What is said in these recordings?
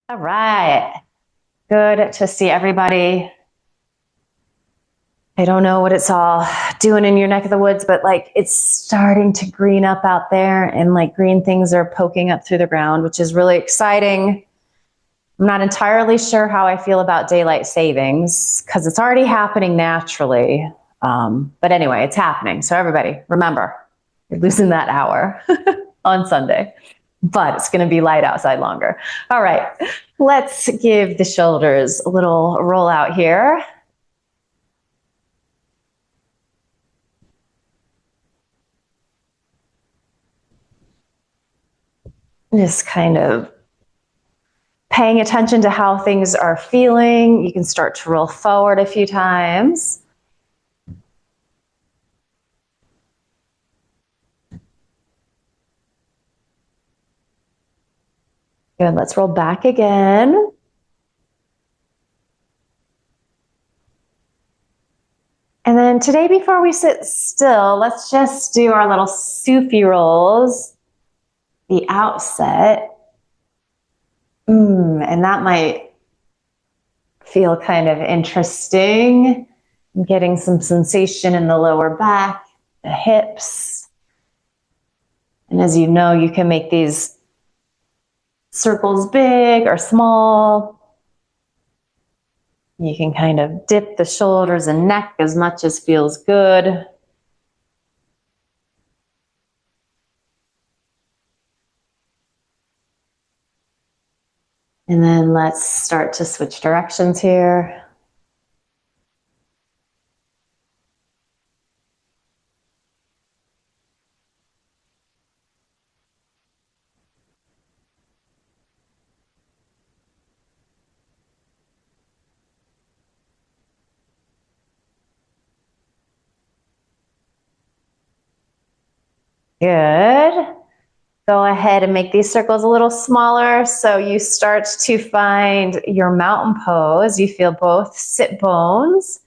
All right. Good to see everybody. I don't know what it's all doing in your neck of the woods, but like it's starting to green up out there and like green things are poking up through the ground, which is really exciting. I'm not entirely sure how I feel about daylight savings because it's already happening naturally. But anyway, it's happening. So everybody, remember, you're losing that hour on Sunday, but it's going to be light outside longer. All right, let's give the shoulders a little roll out here. Just kind of paying attention to how things are feeling. You can start to roll forward a few times. Good, let's roll back again. And then today, before we sit still, let's just do our little Sufi rolls, the outset. And that might feel kind of interesting. I'm getting some sensation in the lower back, the hips. And as you know, you can make these circles big or small. You can kind of dip the shoulders and neck as much as feels good. And then let's start to switch directions here. Good. Go ahead and make these circles a little smaller so you start to find your mountain pose. You feel both sit bones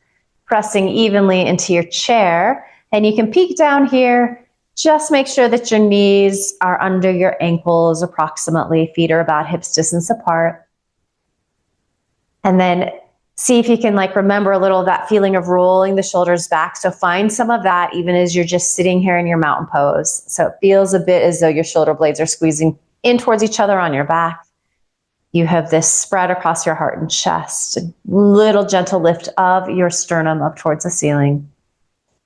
pressing evenly into your chair. And you can peek down here. Just make sure that your knees are under your ankles approximately. Feet are about hips distance apart. And then see if you can like remember a little of that feeling of rolling the shoulders back. So find some of that even as you're just sitting here in your mountain pose. So it feels a bit as though your shoulder blades are squeezing in towards each other on your back. You have this spread across your heart and chest, a little gentle lift of your sternum up towards the ceiling.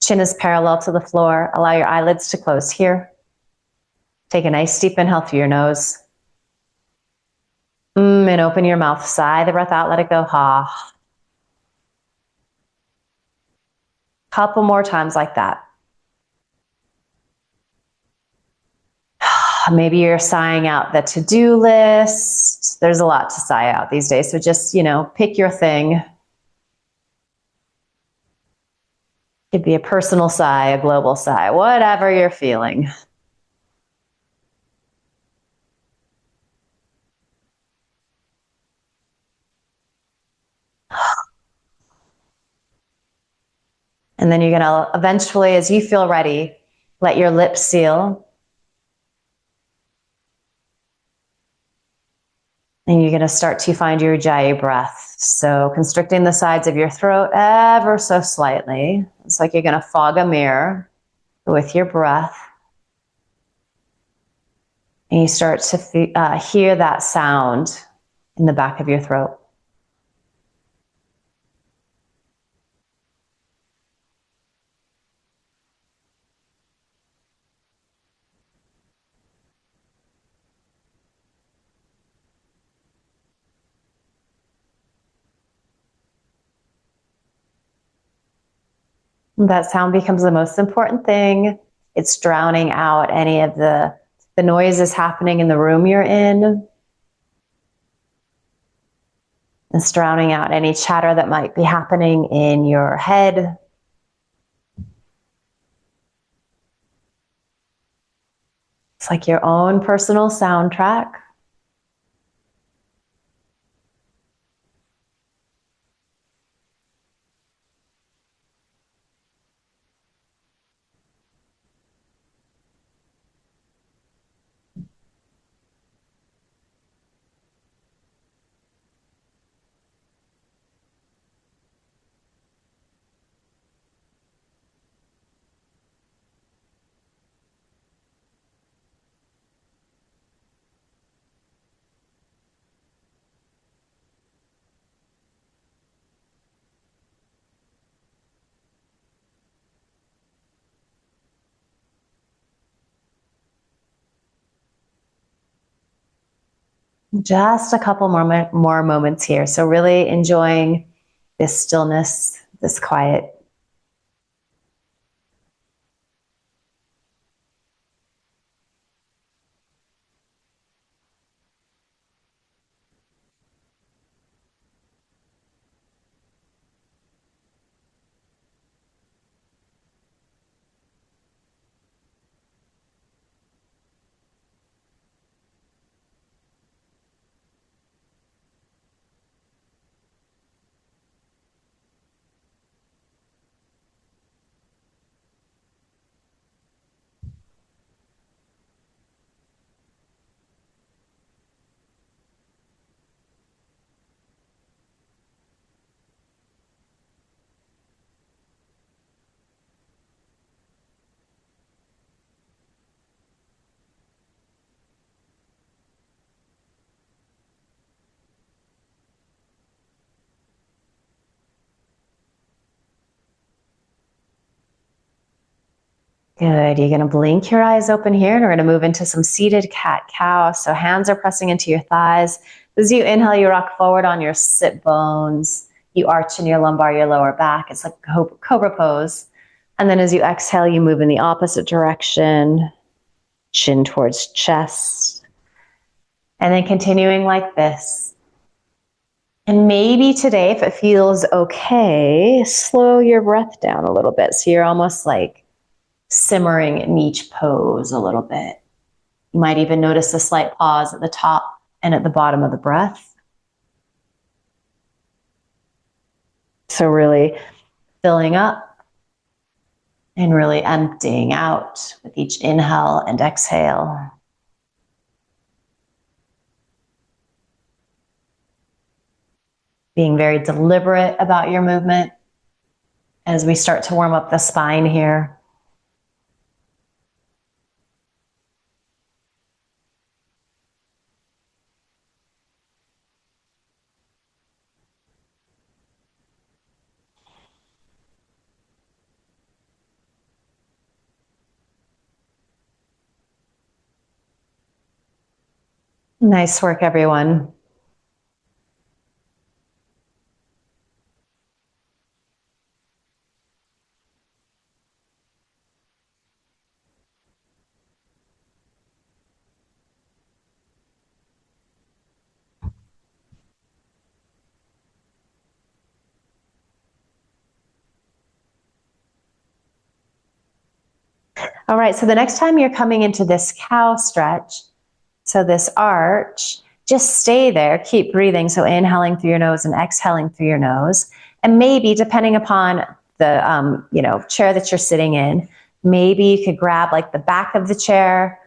Chin is parallel to the floor. Allow your eyelids to close here. Take a nice deep inhale through your nose. And open your mouth. Sigh the breath out, let it go. Ha. Couple more times like that. Maybe you're sighing out the to-do list. There's a lot to sigh out these days. So just, pick your thing. Could be a personal sigh, a global sigh, whatever you're feeling. And then you're going to eventually, as you feel ready, let your lips seal. And you're going to start to find your Ujjayi breath. So constricting the sides of your throat ever so slightly. It's like you're going to fog a mirror with your breath. And you start to hear that sound in the back of your throat. That sound becomes the most important thing. It's drowning out any of the noises happening in the room you're in. It's drowning out any chatter that might be happening in your head. It's like your own personal soundtrack. Just a couple more moments here. So really enjoying this stillness, this quiet. Good. You're going to blink your eyes open here, and we're going to move into some seated cat-cow. So hands are pressing into your thighs. As you inhale, you rock forward on your sit bones. You arch in your lumbar, your lower back. It's like cobra pose. And then as you exhale, you move in the opposite direction, chin towards chest. And then continuing like this. And maybe today, if it feels okay, slow your breath down a little bit. So you're almost like simmering in each pose a little bit. You might even notice a slight pause at the top and at the bottom of the breath. So really filling up and really emptying out with each inhale and exhale. Being very deliberate about your movement as we start to warm up the spine here. Nice work, everyone. All right, so the next time you're coming into this cow stretch, so this arch, just stay there, keep breathing. So inhaling through your nose and exhaling through your nose. And maybe depending upon the chair that you're sitting in, maybe you could grab like the back of the chair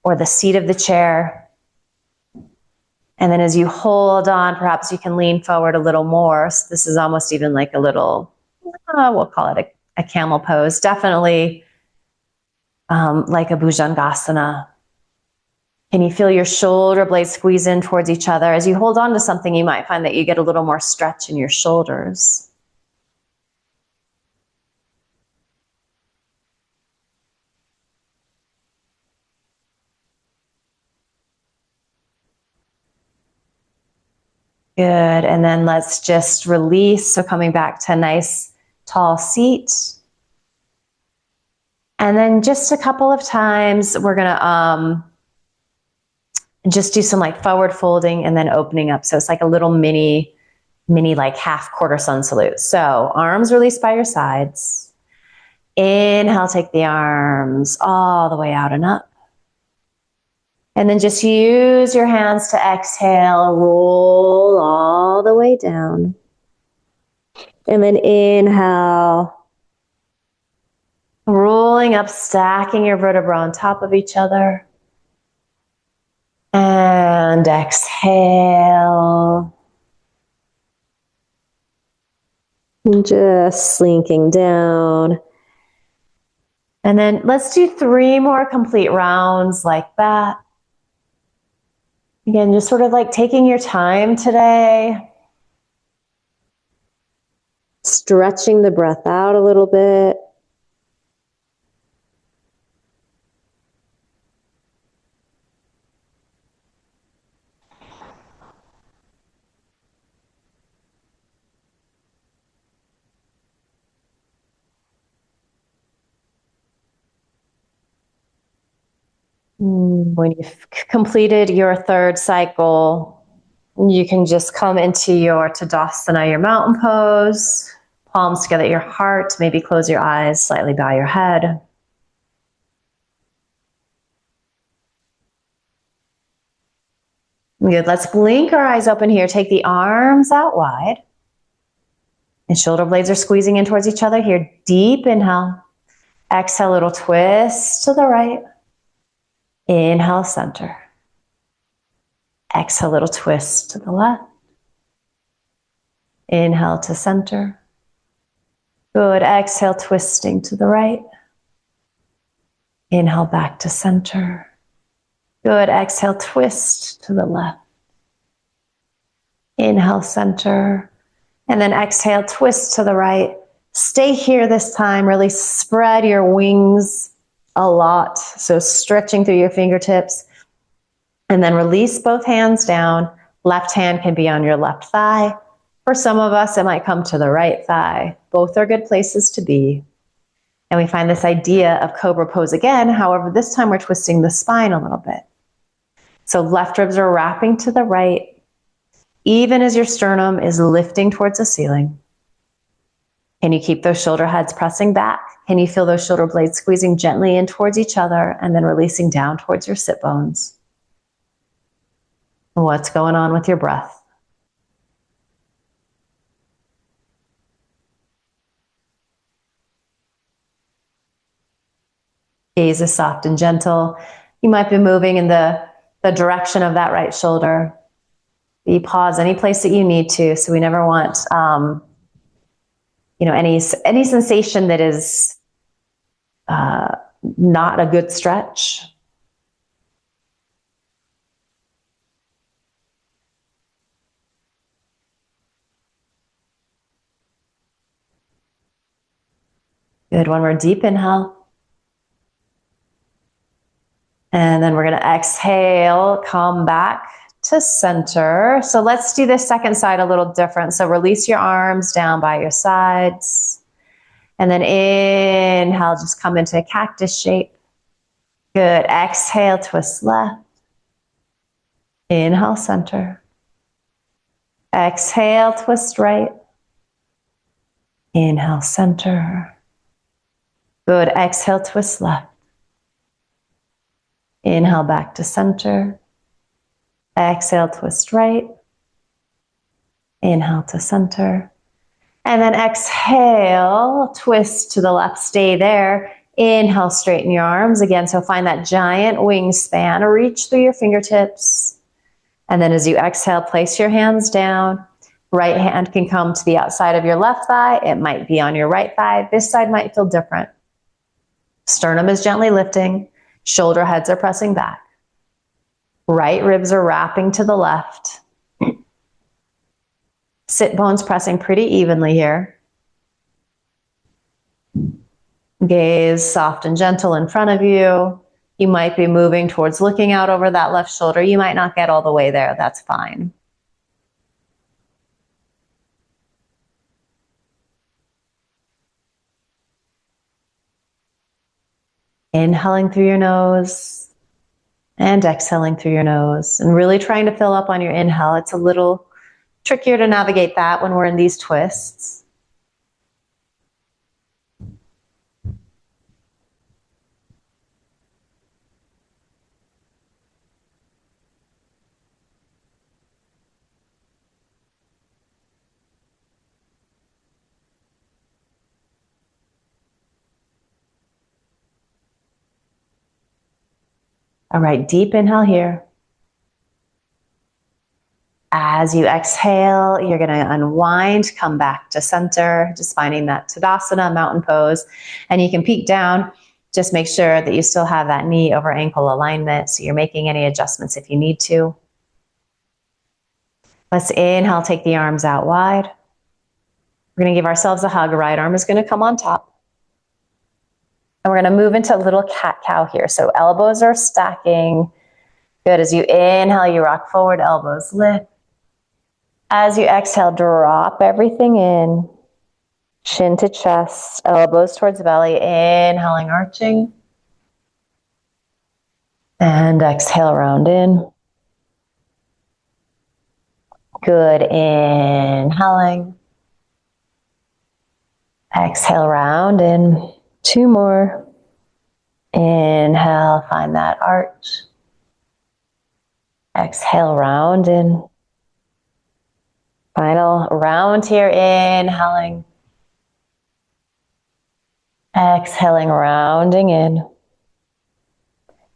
or the seat of the chair. And then as you hold on, perhaps you can lean forward a little more. So this is almost even like a little, we'll call it a camel pose. Definitely like a Bhujangasana. Can you feel your shoulder blades squeeze in towards each other? As you hold on to something, you might find that you get a little more stretch in your shoulders. Good, and then let's just release. So coming back to a nice tall seat. And then just a couple of times, we're gonna just do some like forward folding and then opening up. So it's like a little mini like half quarter sun salute. So arms released by your sides. Inhale, take the arms all the way out and up. And then just use your hands to exhale, roll all the way down. And then inhale, rolling up, stacking your vertebrae on top of each other. And exhale. Just slinking down. And then let's do 3 more complete rounds like that. Again, just sort of like taking your time today. Stretching the breath out a little bit. When you've completed your third cycle, you can just come into your Tadasana, your mountain pose, palms together at your heart, maybe close your eyes, slightly bow your head. Good, let's blink our eyes open here. Take the arms out wide. And shoulder blades are squeezing in towards each other here. Deep inhale. Exhale, little twist to the right. Inhale, center. Exhale, little twist to the left. Inhale to center. Good, exhale, twisting to the right. Inhale back to center. Good, exhale, twist to the left. Inhale, center. And then exhale, twist to the right. Stay here this time, really spread your wings a lot. So stretching through your fingertips. And then release both hands down. Left hand can be on your left thigh. For some of us, it might come to the right thigh. Both are good places to be. And we find this idea of cobra pose again. However, this time we're twisting the spine a little bit. So left ribs are wrapping to the right, even as your sternum is lifting towards the ceiling. Can you keep those shoulder heads pressing back? Can you feel those shoulder blades squeezing gently in towards each other and then releasing down towards your sit bones? What's going on with your breath? Gaze is soft and gentle. You might be moving in the direction of that right shoulder. You pause any place that you need to, so we never want any sensation that is not a good stretch. Good, one more deep inhale. And then we're going to exhale, come back to center. So let's do this second side a little different. So release your arms down by your sides. And then inhale, just come into a cactus shape. Good. Exhale, twist left. Inhale, center. Exhale, twist right. Inhale, center. Good. Exhale, twist left. Inhale back to center. Exhale, twist right. Inhale to center. And then exhale, twist to the left, stay there. Inhale, straighten your arms again. So find that giant wingspan, reach through your fingertips. And then as you exhale, place your hands down. Right hand can come to the outside of your left thigh. It might be on your right thigh. This side might feel different. Sternum is gently lifting. Shoulder heads are pressing back. Right ribs are wrapping to the left. Sit bones pressing pretty evenly here. Gaze soft and gentle in front of you. You might be moving towards looking out over that left shoulder. You might not get all the way there. That's fine. Inhaling through your nose and exhaling through your nose, and really trying to fill up on your inhale. It's a little trickier to navigate that when we're in these twists. All right, deep inhale here. As you exhale, you're going to unwind, come back to center, just finding that Tadasana, mountain pose. And you can peek down, just make sure that you still have that knee over ankle alignment, so you're making any adjustments if you need to. Let's inhale, take the arms out wide. We're going to give ourselves a hug. Right arm is going to come on top. And we're going to move into a little cat-cow here. So elbows are stacking. Good. As you inhale, you rock forward, elbows lift. As you exhale, drop everything in. Chin to chest, elbows towards belly. Inhaling, arching. And exhale, round in. Good, inhaling. Exhale, round in. 2 more. Inhale, find that arch. Exhale, round in. Final round here, inhaling. Exhaling, rounding in.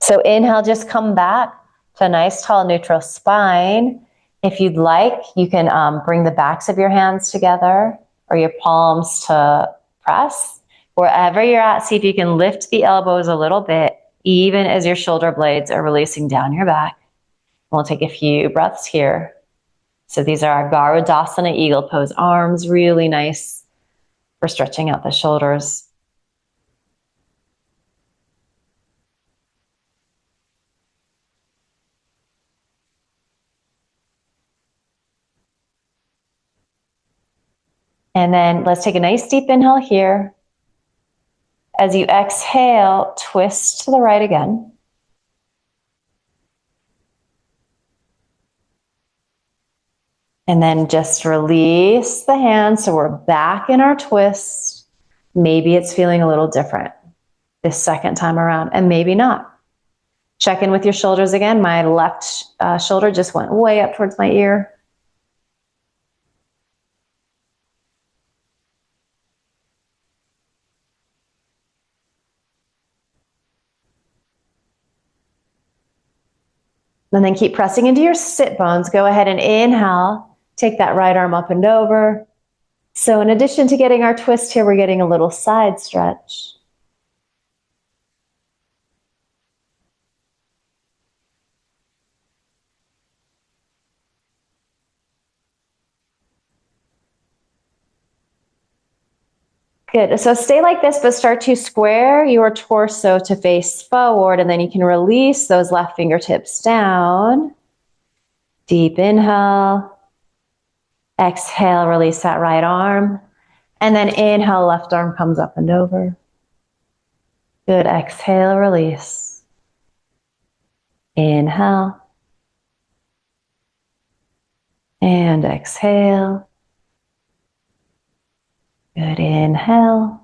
So inhale, just come back to a nice tall neutral spine. If you'd like, you can bring the backs of your hands together or your palms to press. Wherever you're at, see if you can lift the elbows a little bit, even as your shoulder blades are releasing down your back. We'll take a few breaths here. So these are our Garudasana Eagle Pose arms, really nice for stretching out the shoulders. And then let's take a nice deep inhale here. As you exhale, twist to the right again. And then just release the hands so we're back in our twist. Maybe it's feeling a little different this second time around, and maybe not. Check in with your shoulders again. My left shoulder just went way up towards my ear. And then keep pressing into your sit bones. Go ahead and inhale. Take that right arm up and over. So in addition to getting our twist here, we're getting a little side stretch. Good. So stay like this, but start to square your torso to face forward, and then you can release those left fingertips down. Deep inhale. Exhale, release that right arm. And then inhale, left arm comes up and over. Good. Exhale, release. Inhale. And exhale. Good. Inhale.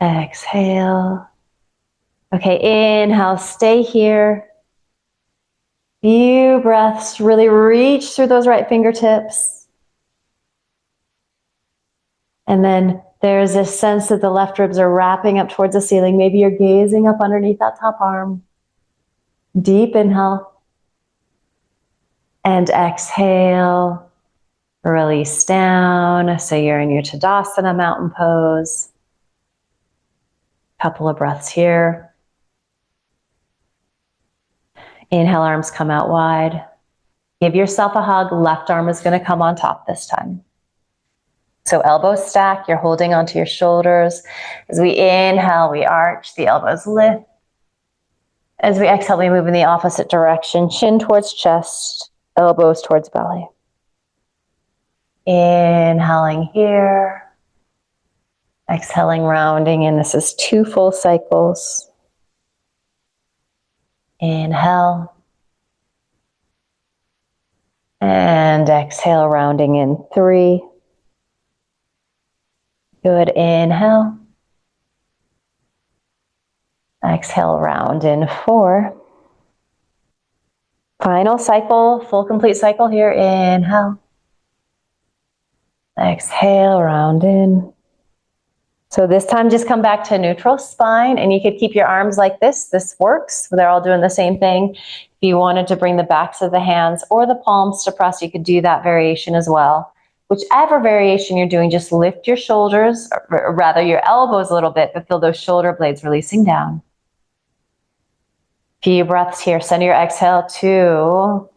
Exhale. Okay, inhale, stay here. Few breaths, really reach through those right fingertips. And then there's this sense that the left ribs are wrapping up towards the ceiling. Maybe you're gazing up underneath that top arm. Deep inhale. And exhale. Release down. So you're in your Tadasana mountain pose. Couple of breaths here. Inhale, arms come out wide. Give yourself a hug. Left arm is going to come on top this time. So elbows stack, you're holding onto your shoulders. As we inhale, we arch, the elbows lift. As we exhale, we move in the opposite direction. Chin towards chest, elbows towards belly. Inhaling here. Exhaling, rounding in. This is 2 full cycles. Inhale. And exhale, rounding in 3. Good, inhale. Exhale, round in 4. Final cycle, full complete cycle here. Inhale. Exhale, round in. So this time just come back to neutral spine, and you could keep your arms like this. This works. They're all doing the same thing. If you wanted to bring the backs of the hands or the palms to press, you could do that variation as well. Whichever variation you're doing, just lift your shoulders, or rather your elbows a little bit, but feel those shoulder blades releasing down. Few breaths here. Send your exhale to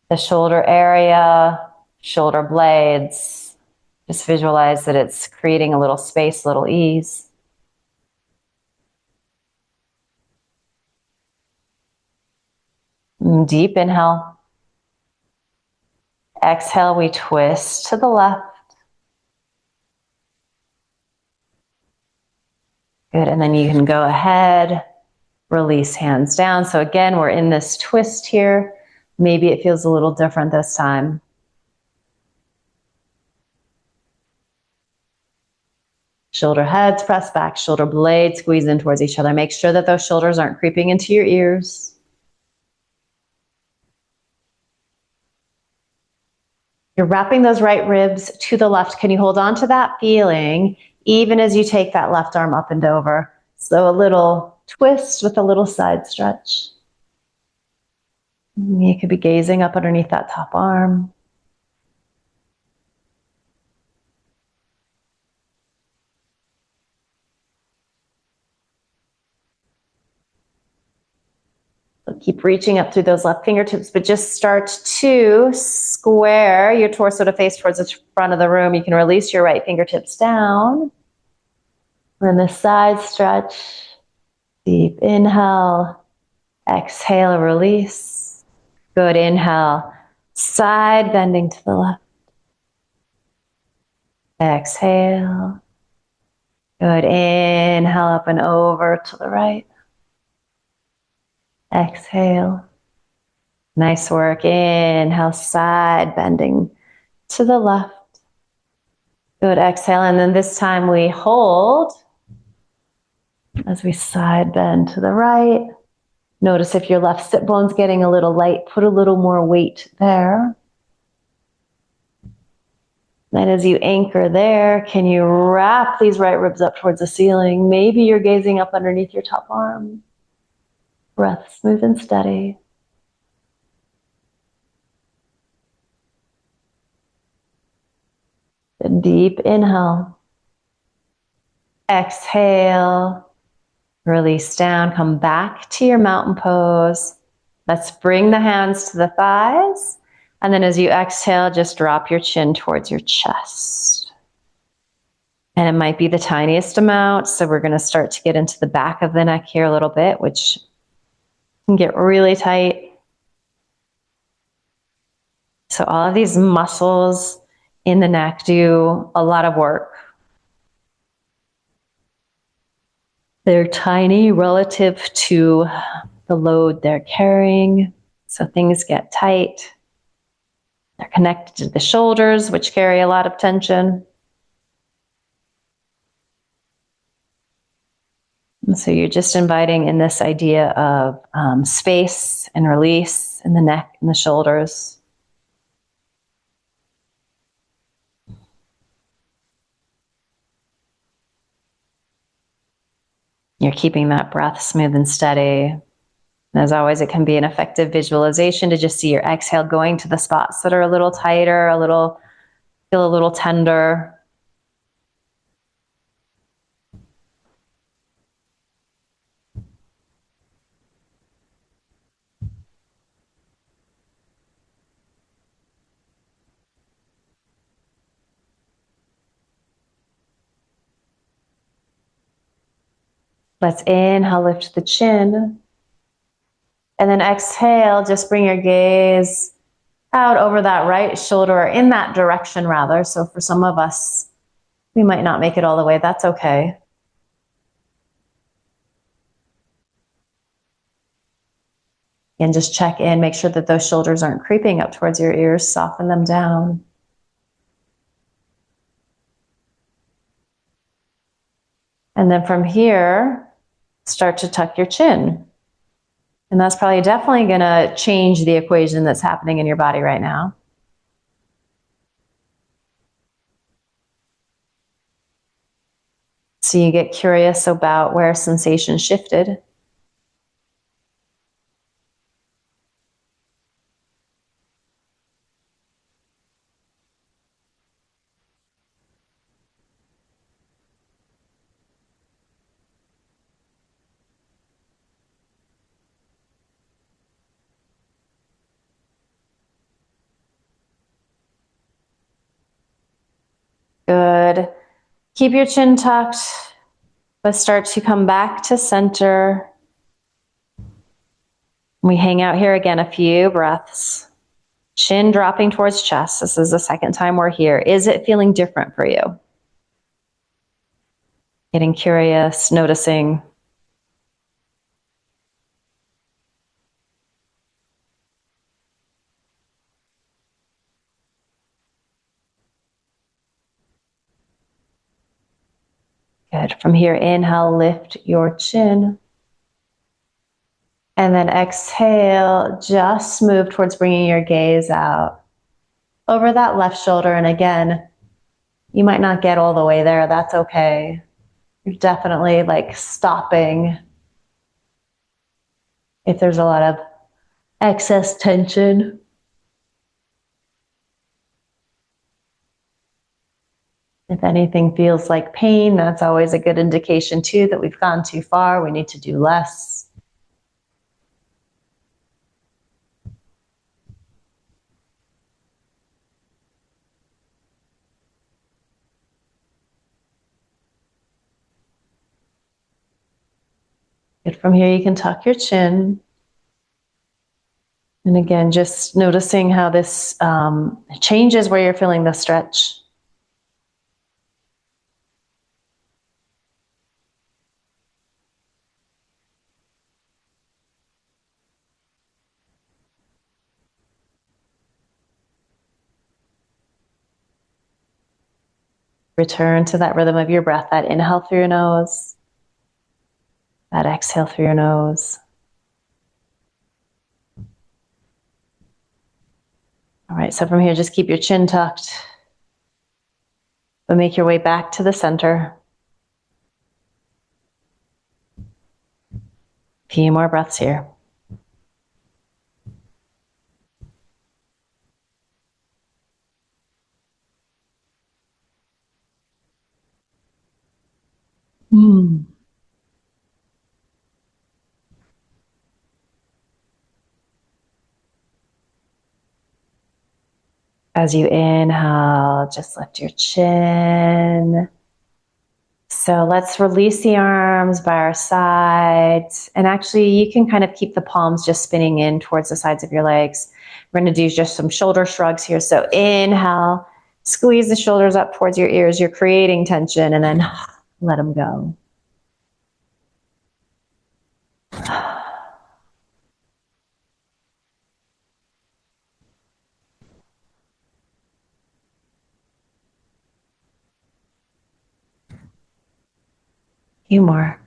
the shoulder area, shoulder blades. Just visualize that it's creating a little space, a little ease. Deep inhale. Exhale, we twist to the left. Good, and then you can go ahead, Release, hands down. So again, we're in this twist here. Maybe it feels a little different this time. Shoulder heads press back, shoulder blades squeeze in towards each other. Make sure that those shoulders aren't creeping into your ears. You're wrapping those right ribs to the left. Can you hold on to that feeling even as you take that left arm up and over? So a little twist with a little side stretch. You could be gazing up underneath that top arm. Keep reaching up through those left fingertips, but just start to square your torso to face towards the front of the room. You can release your right fingertips down. We're in the side stretch. Deep inhale, exhale, release. Good, inhale, side bending to the left. Exhale. Good, inhale up and over to the right. Exhale. Nice work. Inhale, side bending to the left. Good, exhale. And then this time we hold as we side bend to the right. Notice if your left sit bone's getting a little light, put a little more weight there. Then as you anchor there, can you wrap these right ribs up towards the ceiling? Maybe you're gazing up underneath your top arm. Breath smooth and steady. A deep inhale. Exhale. Release down. Come back to your mountain pose. Let's bring the hands to the thighs. And then as you exhale, just drop your chin towards your chest. And it might be the tiniest amount. So we're going to start to get into the back of the neck here a little bit, which can get really tight. So all of these muscles in the neck do a lot of work. They're tiny relative to the load they're carrying. So things get tight. They're connected to the shoulders, which carry a lot of tension. And so you're just inviting in this idea of space and release in the neck and the shoulders. You're keeping that breath smooth and steady. And as always, it can be an effective visualization to just see your exhale going to the spots that are a little tighter, feel a little tender. Let's inhale, lift the chin. And then exhale, just bring your gaze out over that right shoulder, or in that direction rather. So for some of us, we might not make it all the way. That's okay. And just check in, make sure that those shoulders aren't creeping up towards your ears, soften them down. And then from here, start to tuck your chin. And that's probably definitely going to change the equation that's happening in your body right now. So you get curious about where sensation shifted. Good. Keep your chin tucked, but start to come back to center. We hang out here again a few breaths. Chin dropping towards chest. This is the second time we're here. Is it feeling different for you? Getting curious, noticing. Good. From here, inhale, lift your chin. And then exhale, just move towards bringing your gaze out over that left shoulder. And again, you might not get all the way there. That's okay. You're definitely like stopping if there's a lot of excess tension. If anything feels like pain, that's always a good indication too that we've gone too far. We need to do less. Good. From here, you can tuck your chin. And again, just noticing how this changes where you're feeling the stretch. Return to that rhythm of your breath, that inhale through your nose, that exhale through your nose. All right, so from here, just keep your chin tucked, but make your way back to the center. A few more breaths here. As you inhale, just lift your chin. So let's release the arms by our sides. And actually, you can kind of keep the palms just spinning in towards the sides of your legs. We're going to do just some shoulder shrugs here. So inhale, squeeze the shoulders up towards your ears. You're creating tension, and then let them go. Few more.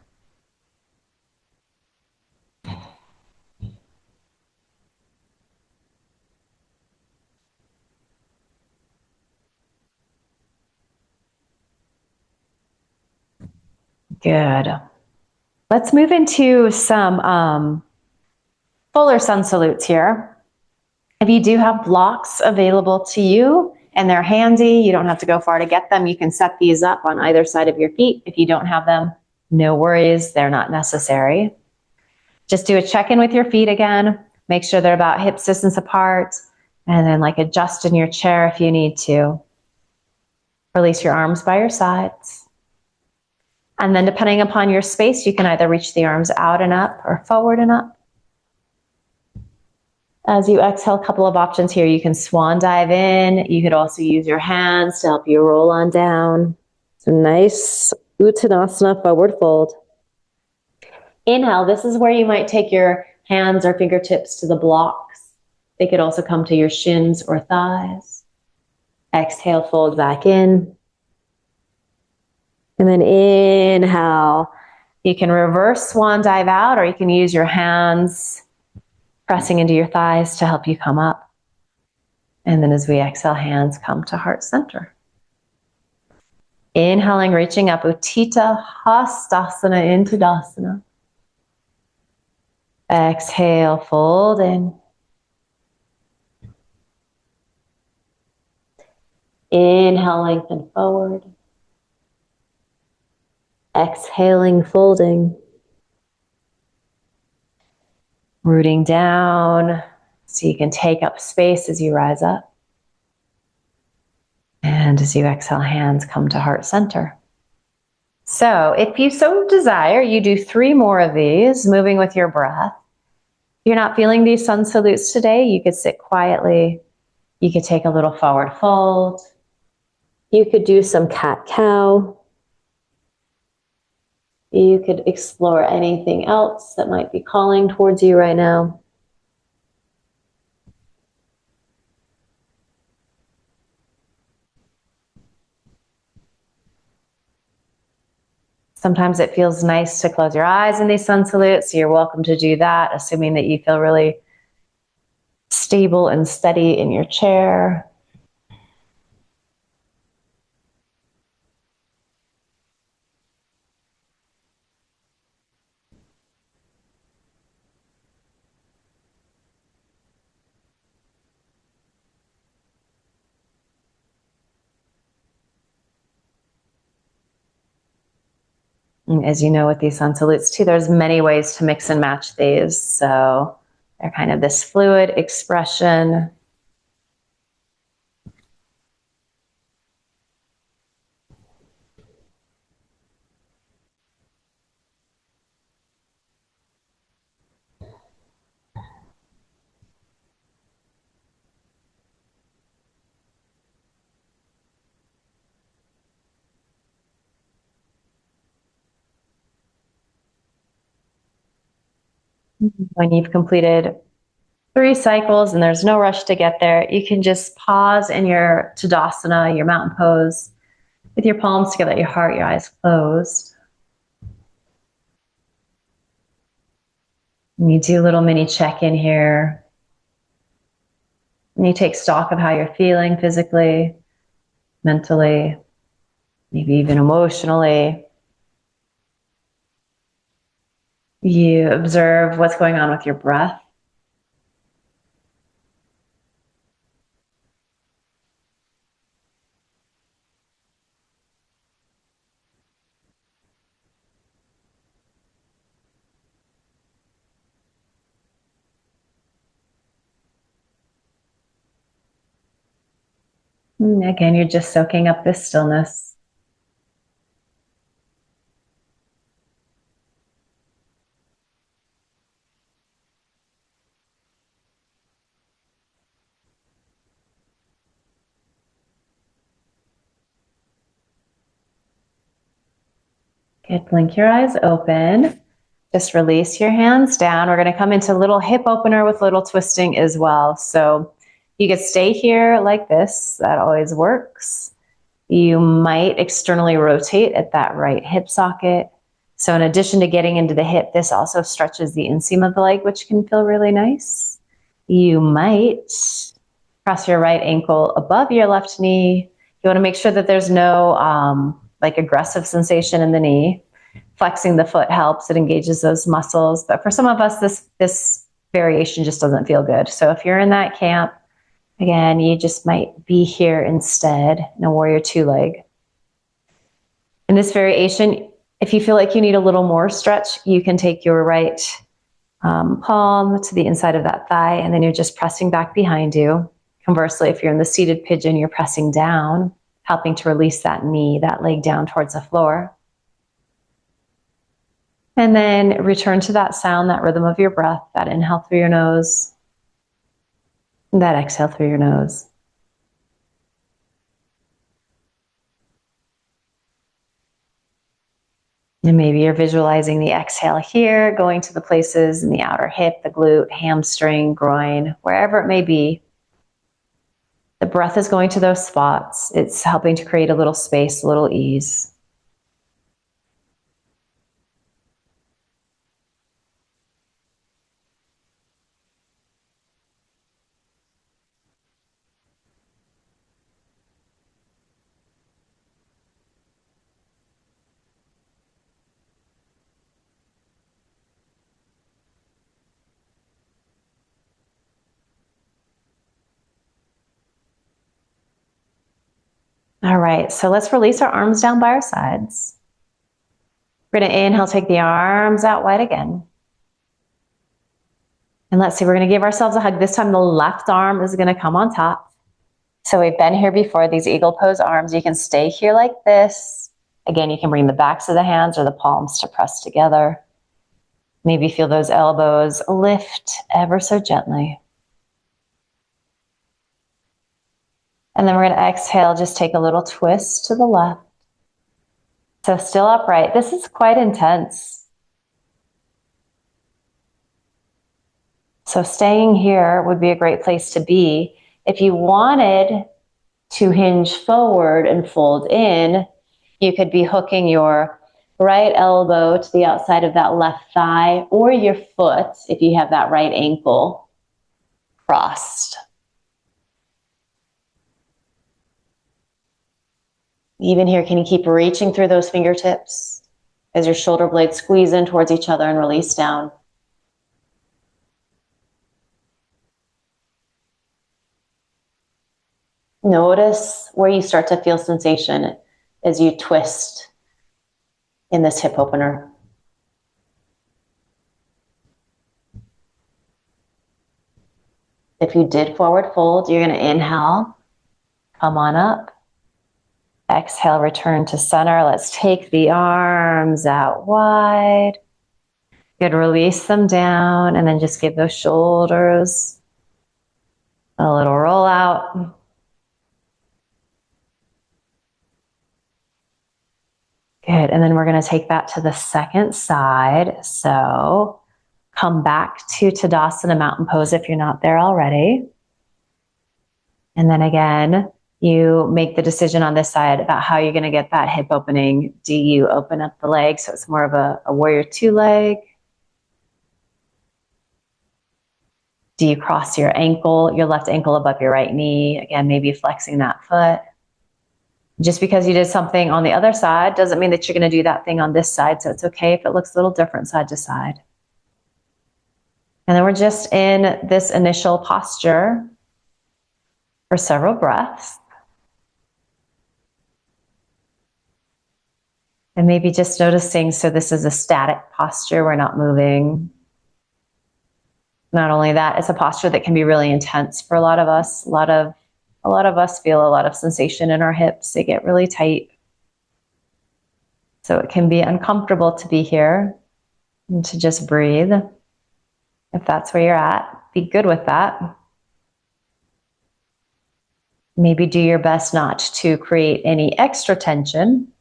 Good. Let's move into some fuller sun salutes here. If you do have blocks available to you and they're handy, you don't have to go far to get them. You can set these up on either side of your feet. If you don't have them, no worries, they're not necessary. Just do a check-in with your feet again. Make sure they're about hip distance apart, and then like adjust in your chair if you need to. Release your arms by your sides. And then depending upon your space, you can either reach the arms out and up or forward and up. As you exhale, a couple of options here. You can swan dive in. You could also use your hands to help you roll on down. So nice Uttanasana forward fold. Inhale, this is where you might take your hands or fingertips to the blocks. They could also come to your shins or thighs. Exhale, fold back in. And then inhale, you can reverse swan dive out, or you can use your hands pressing into your thighs to help you come up. And then as we exhale, hands come to heart center. Inhaling, reaching up, Utthita Hastasana into Tadasana. Exhale, fold in. Inhale, lengthen forward. Exhaling, folding. Rooting down so you can take up space as you rise up. And as you exhale, hands come to heart center. So if you so desire, you do 3 more of these, moving with your breath. If you're not feeling these sun salutes today, you could sit quietly. You could take a little forward fold. You could do some cat-cow. You could explore anything else that might be calling towards you right now. Sometimes it feels nice to close your eyes in these sun salutes, so you're welcome to do that, assuming that you feel really stable and steady in your chair. And as you know, with these sun salutes too, there's many ways to mix and match these. So they're kind of this fluid expression. When you've completed 3 cycles and there's no rush to get there, you can just pause in your Tadasana, your mountain pose, with your palms together at your heart, your eyes closed. And you do a little mini check-in here. And you take stock of how you're feeling physically, mentally, maybe even emotionally. You observe what's going on with your breath. And again, you're just soaking up this stillness. Good, blink your eyes open. Just release your hands down. We're going to come into a little hip opener with little twisting as well. So you could stay here like this. That always works. You might externally rotate at that right hip socket. So in addition to getting into the hip, this also stretches the inseam of the leg, which can feel really nice. You might cross your right ankle above your left knee. You want to make sure that there's no like aggressive sensation in the knee. Flexing the foot helps, it engages those muscles. But for some of us, this variation just doesn't feel good. So if you're in that camp, again, you just might be here instead in a warrior 2 leg. In this variation, if you feel like you need a little more stretch, you can take your right palm to the inside of that thigh, and then you're just pressing back behind you. Conversely, if you're in the seated pigeon, you're pressing down, helping to release that knee, that leg down towards the floor. And then return to that sound, that rhythm of your breath, that inhale through your nose, and that exhale through your nose. And maybe you're visualizing the exhale here, going to the places in the outer hip, the glute, hamstring, groin, wherever it may be. The breath is going to those spots. It's helping to create a little space, a little ease. All right, so let's release our arms down by our sides. We're going to inhale, take the arms out wide again. And let's see, we're going to give ourselves a hug. This time the left arm is going to come on top. So we've been here before, these eagle pose arms. You can stay here like this. Again, you can bring the backs of the hands or the palms to press together. Maybe feel those elbows lift ever so gently. And then we're going to exhale, just take a little twist to the left. So still upright. This is quite intense. So staying here would be a great place to be. If you wanted to hinge forward and fold in, you could be hooking your right elbow to the outside of that left thigh, or your foot, if you have that right ankle, crossed. Even here, can you keep reaching through those fingertips as your shoulder blades squeeze in towards each other and release down? Notice where you start to feel sensation as you twist in this hip opener. If you did forward fold, you're going to inhale, come on up. Exhale, return to center. Let's take the arms out wide. Good, release them down and then just give those shoulders a little roll out. Good, and then we're going to take that to the second side. So come back to Tadasana Mountain Pose if you're not there already. And then again, you make the decision on this side about how you're going to get that hip opening. Do you open up the leg so it's more of a warrior two leg? Do you cross your ankle, your left ankle above your right knee? Again, maybe flexing that foot. Just because you did something on the other side doesn't mean that you're going to do that thing on this side. So it's okay if it looks a little different side to side. And then we're just in this initial posture for several breaths. And maybe just noticing, so this is a static posture, we're not moving. Not only that, it's a posture that can be really intense for a lot of us. A lot of us feel a lot of sensation in our hips. They get really tight. So it can be uncomfortable to be here and to just breathe. If that's where you're at, be good with that. Maybe do your best not to create any extra tension.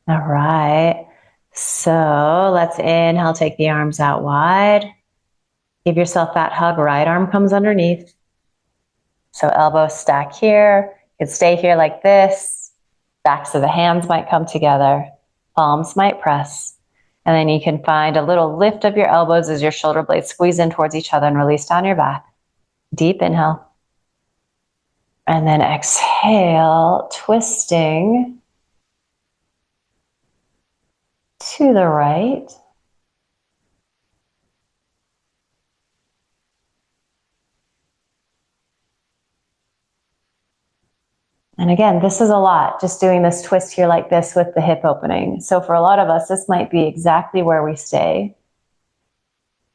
All right, so let's inhale, take the arms out wide. Give yourself that hug, right arm comes underneath. So elbows stack here, you can stay here like this. Backs of the hands might come together, palms might press. And then you can find a little lift of your elbows as your shoulder blades squeeze in towards each other and release down your back. Deep inhale. And then exhale, twisting to the right. And again, this is a lot, just doing this twist here like this with the hip opening. So for a lot of us, this might be exactly where we stay.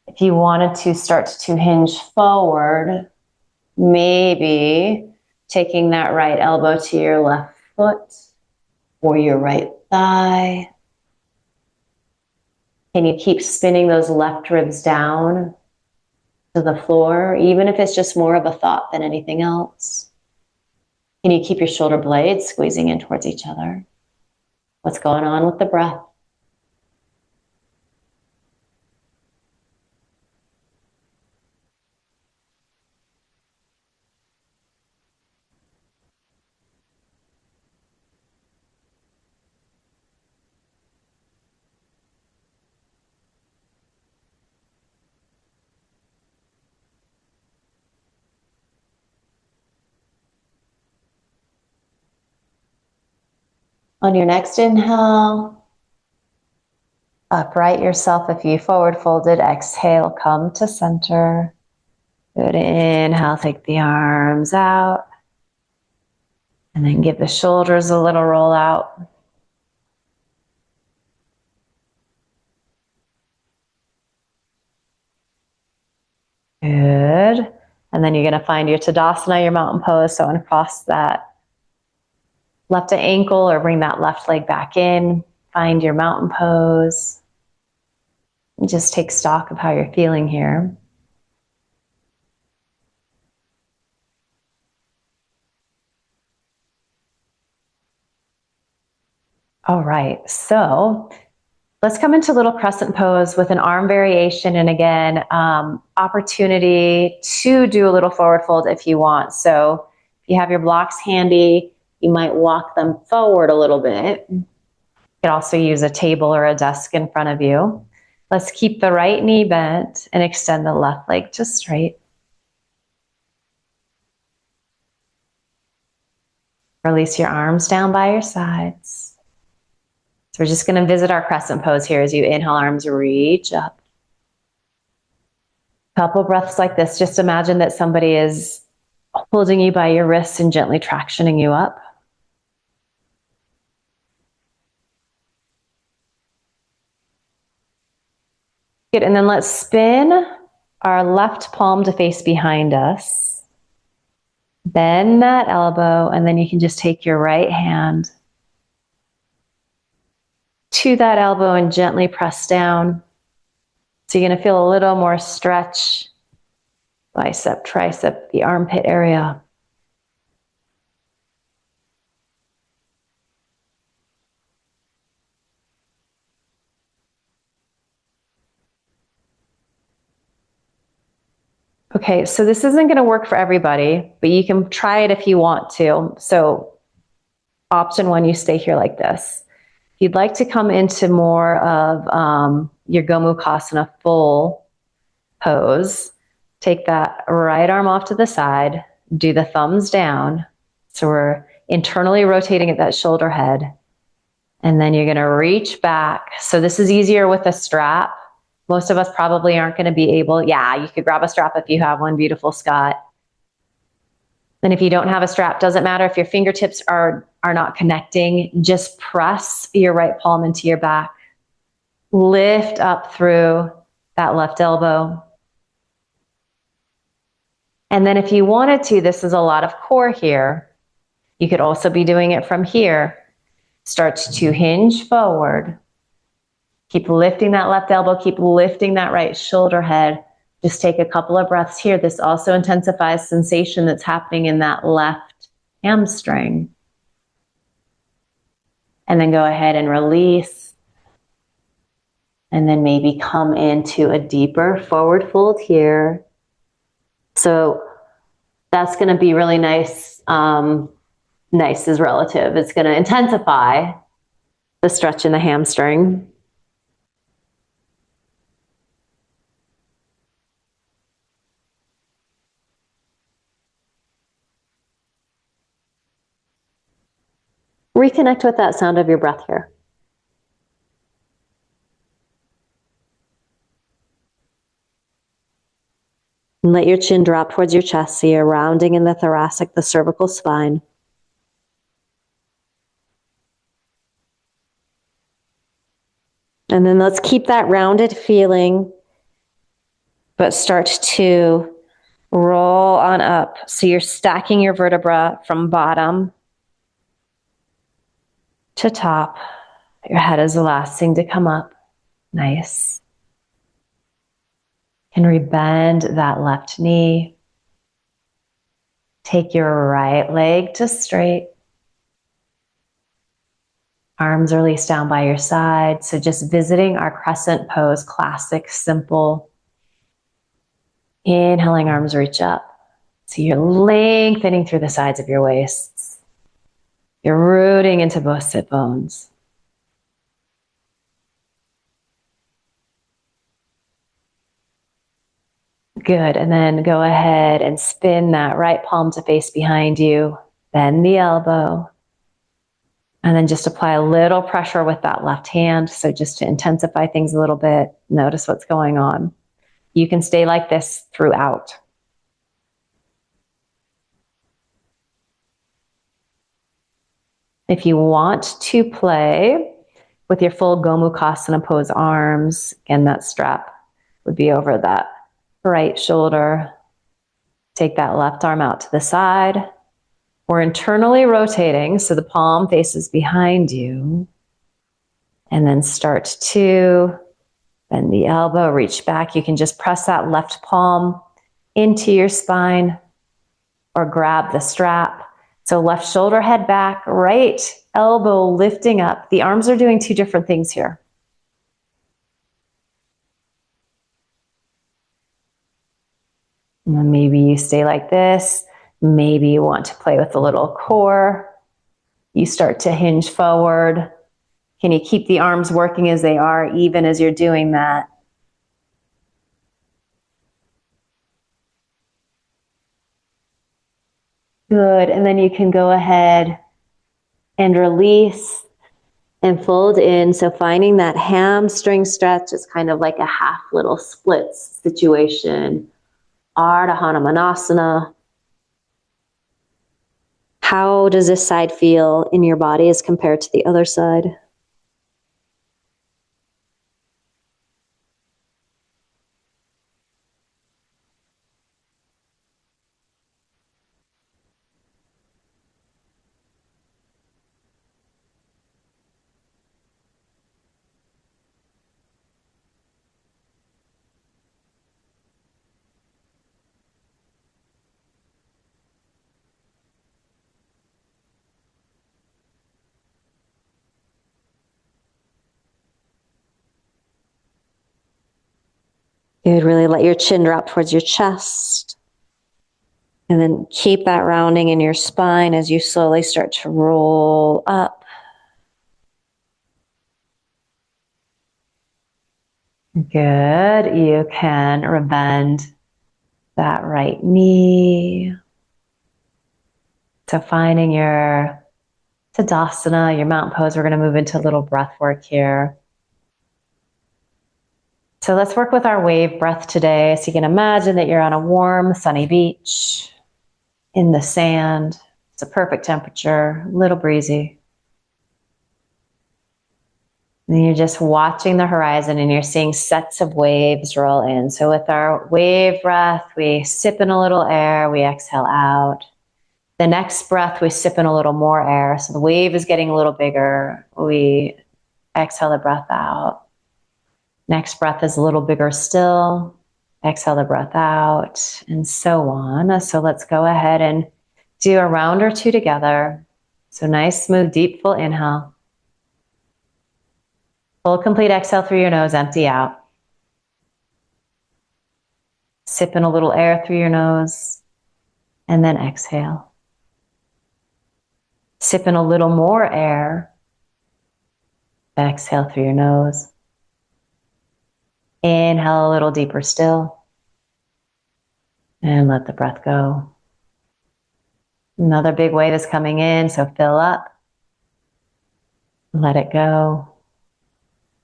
If you wanted to start to hinge forward, maybe taking that right elbow to your left foot or your right thigh. Can you keep spinning those left ribs down to the floor, even if it's just more of a thought than anything else? Can you keep your shoulder blades squeezing in towards each other? What's going on with the breath? On your next inhale, upright yourself if you forward folded. Exhale, come to center. Good, inhale, take the arms out. And then give the shoulders a little roll out. Good. And then you're going to find your Tadasana, your mountain pose. So uncross that left ankle or bring that left leg back in. Find your mountain pose. And just take stock of how you're feeling here. All right, so let's come into little crescent pose with an arm variation, and again, opportunity to do a little forward fold if you want. So if you have your blocks handy, you might walk them forward a little bit. You could also use a table or a desk in front of you. Let's keep the right knee bent and extend the left leg just straight. Release your arms down by your sides. So we're just going to visit our crescent pose here as you inhale, arms reach up. Couple breaths like this. Just imagine that somebody is holding you by your wrists and gently tractioning you up. Good, and then let's spin our left palm to face behind us. Bend that elbow, and then you can just take your right hand to that elbow and gently press down. So you're going to feel a little more stretch, bicep, tricep, the armpit area. Okay, so this isn't going to work for everybody, but you can try it if you want to. So option one, you stay here like this. If you'd like to come into more of your Gomukhasana full pose, take that right arm off to the side, do the thumbs down. So we're internally rotating at that shoulder head. And then you're going to reach back. So this is easier with a strap. Most of us probably aren't going to be able, yeah, you could grab a strap if you have one, beautiful Scott. And if you don't have a strap, doesn't matter if your fingertips are not connecting, just press your right palm into your back. Lift up through that left elbow. And then if you wanted to, this is a lot of core here. You could also be doing it from here. Start to hinge forward. Keep lifting that left elbow, keep lifting that right shoulder head. Just take a couple of breaths here. This also intensifies sensation that's happening in that left hamstring. And then go ahead and release. And then maybe come into a deeper forward fold here. So that's going to be really nice. Nice is relative. It's going to intensify the stretch in the hamstring. Reconnect with that sound of your breath here. And let your chin drop towards your chest so you're rounding in the thoracic, the cervical spine. And then let's keep that rounded feeling, but start to roll on up. So you're stacking your vertebra from bottom to top. Your head is the last thing to come up. Nice. And rebend that left knee. Take your right leg to straight. Arms released down by your side. So just visiting our crescent pose, classic, simple. Inhaling, arms reach up. So you're lengthening through the sides of your waists. You're rooting into both sit bones. Good, and then go ahead and spin that right palm to face behind you. Bend the elbow. And then just apply a little pressure with that left hand. So just to intensify things a little bit, notice what's going on. You can stay like this throughout. If you want to play with your full Gomukhasana pose arms, again, that strap would be over that right shoulder. Take that left arm out to the side. We're internally rotating, so the palm faces behind you. And then start to Bend the elbow, reach back. You can just press that left palm into your spine or grab the strap. So left shoulder head back, right elbow lifting up. The arms are doing two different things here. And then maybe you stay like this. Maybe you want to play with a little core. You start to hinge forward. Can you keep the arms working as they are, even as you're doing that? Good. And then you can go ahead and release and fold in. So finding that hamstring stretch is kind of like a half little splits situation. Ardha Hanumanasana. How does this side feel in your body as compared to the other side? Good. Really let your chin drop towards your chest. And then keep that rounding in your spine as you slowly start to roll up. Good. You can rebend that right knee. So finding your Tadasana, your mountain pose, we're going to move into a little breath work here. So let's work with our wave breath today. So you can imagine that you're on a warm, sunny beach in the sand. It's a perfect temperature, a little breezy. And you're just watching the horizon and you're seeing sets of waves roll in. So with our wave breath, we sip in a little air, we exhale out. The next breath, we sip in a little more air. So the wave is getting a little bigger. We exhale the breath out. Next breath is a little bigger still. Exhale the breath out, and so on. So let's go ahead and do a round or two together. So nice, smooth, deep, full inhale. Full, complete exhale through your nose, empty out. Sip in a little air through your nose, and then exhale. Sip in a little more air. Exhale through your nose. Inhale a little deeper still. And let the breath go. Another big wave is coming in, so fill up. Let it go.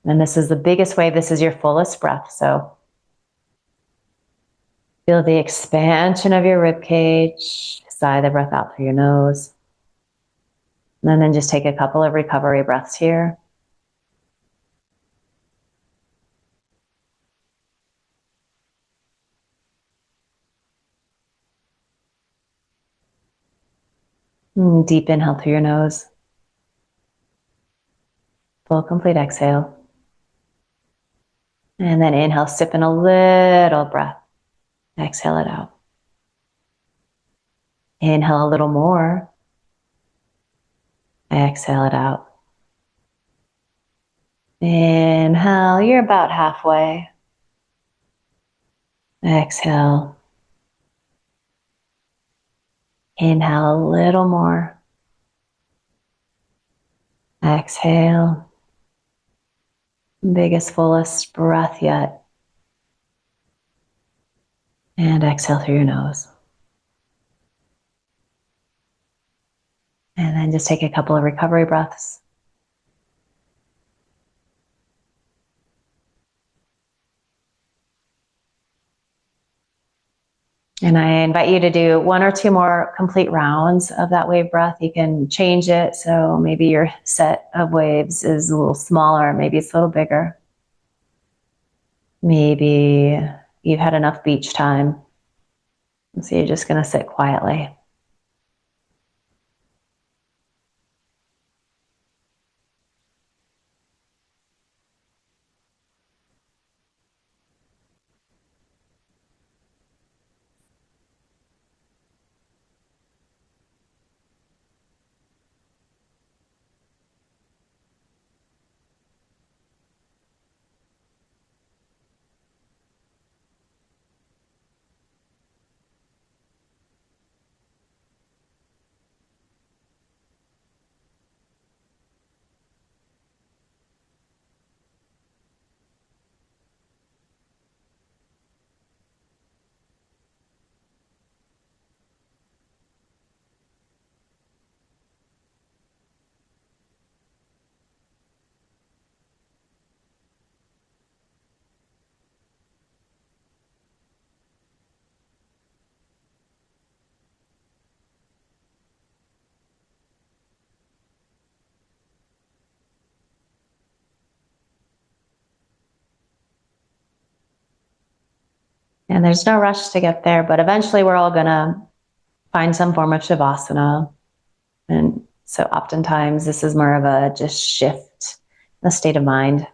And this is the biggest wave. This is your fullest breath. So feel the expansion of your rib cage. Sigh the breath out through your nose. And then just take a couple of recovery breaths here. Deep inhale through your nose. Full, complete exhale. And then inhale, sip in a little breath. Exhale it out. Inhale a little more. Exhale it out. Inhale, you're about halfway. Exhale. Inhale a little more. Exhale. Biggest, fullest breath yet. And exhale through your nose. And then just take a couple of recovery breaths. And I invite you to do one or two more complete rounds of that wave breath. You can change it. So maybe your set of waves is a little smaller. Maybe it's a little bigger. Maybe you've had enough beach time. So you're just going to sit quietly. And there's no rush to get there, but eventually we're all gonna find some form of Shavasana. And so oftentimes this is more of a just shift in the state of mind.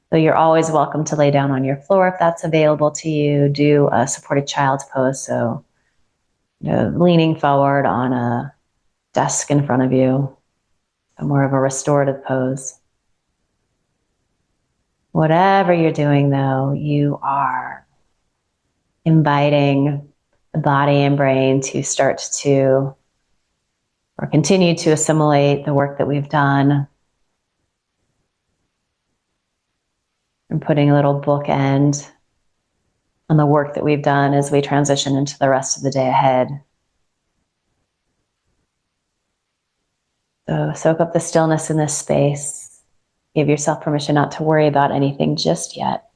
So you're always welcome to lay down on your floor if that's available to you. Do a supported child's pose, so leaning forward on a desk in front of you, so more of a restorative pose. Whatever you're doing though, you are inviting the body and brain to start to, or continue to assimilate the work that we've done, and putting a little bookend on the work that we've done as we transition into the rest of the day ahead. So soak up the stillness in this space. Give yourself permission not to worry about anything just yet.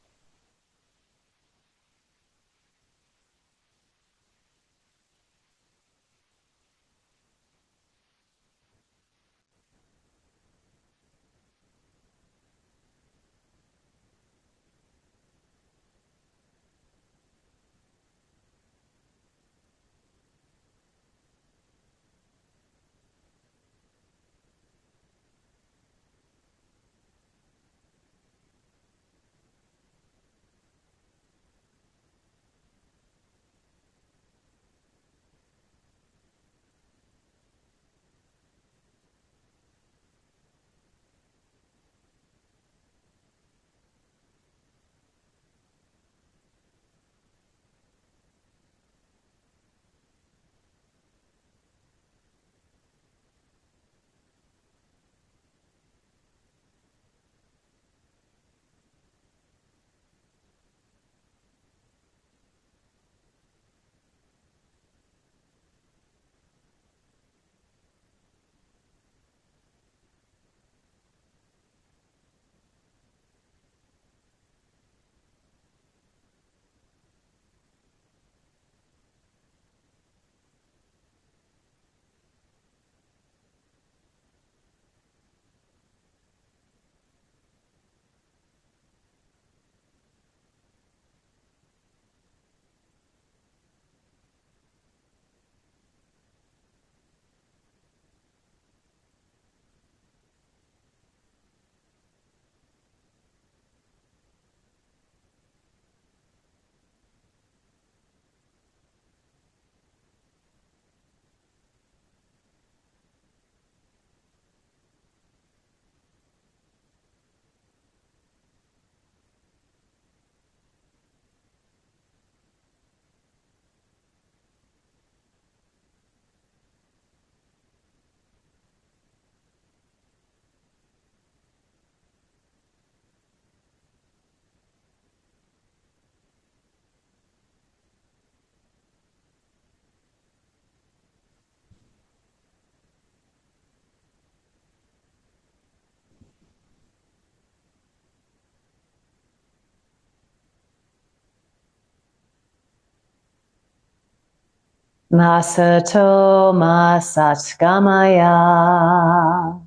Masato masatgamaya,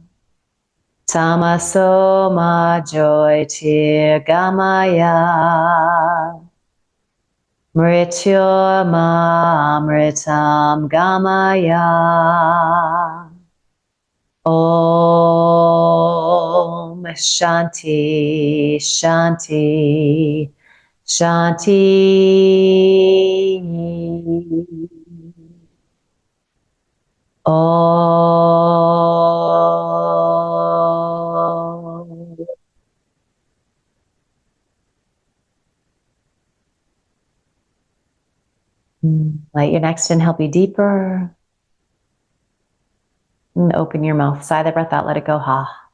tamaso ma jyotirgamaya, mrityorma amritam gamaya. Om Shanti Shanti Shanti. Om. Let your next inhale be deeper. And open your mouth. Sigh the breath out, let it go. Ha.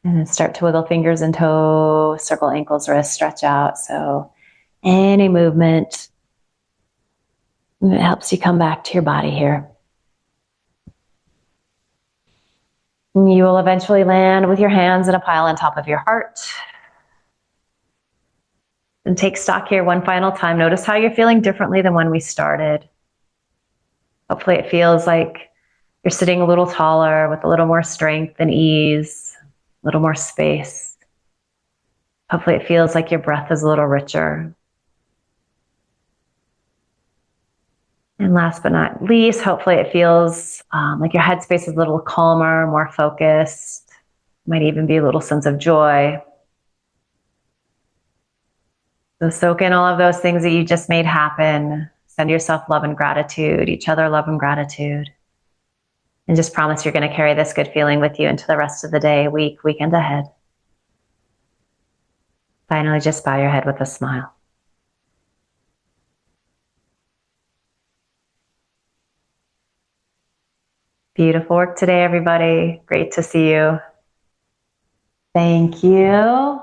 And then start to wiggle fingers and toes, circle ankles, wrists, stretch out. So any movement that helps you come back to your body here. And you will eventually land with your hands in a pile on top of your heart. And take stock here one final time. Notice how you're feeling differently than when we started. Hopefully it feels like you're sitting a little taller with a little more strength and ease, a little more space. Hopefully it feels like your breath is a little richer. And last but not least, hopefully it feels like your headspace is a little calmer, more focused. Might even be a little sense of joy. So soak in all of those things that you just made happen. Send yourself love and gratitude, each other love and gratitude. And just promise you're going to carry this good feeling with you into the rest of the day, week, weekend ahead. Finally, just bow your head with a smile. Beautiful work today, everybody. Great to see you. Thank you.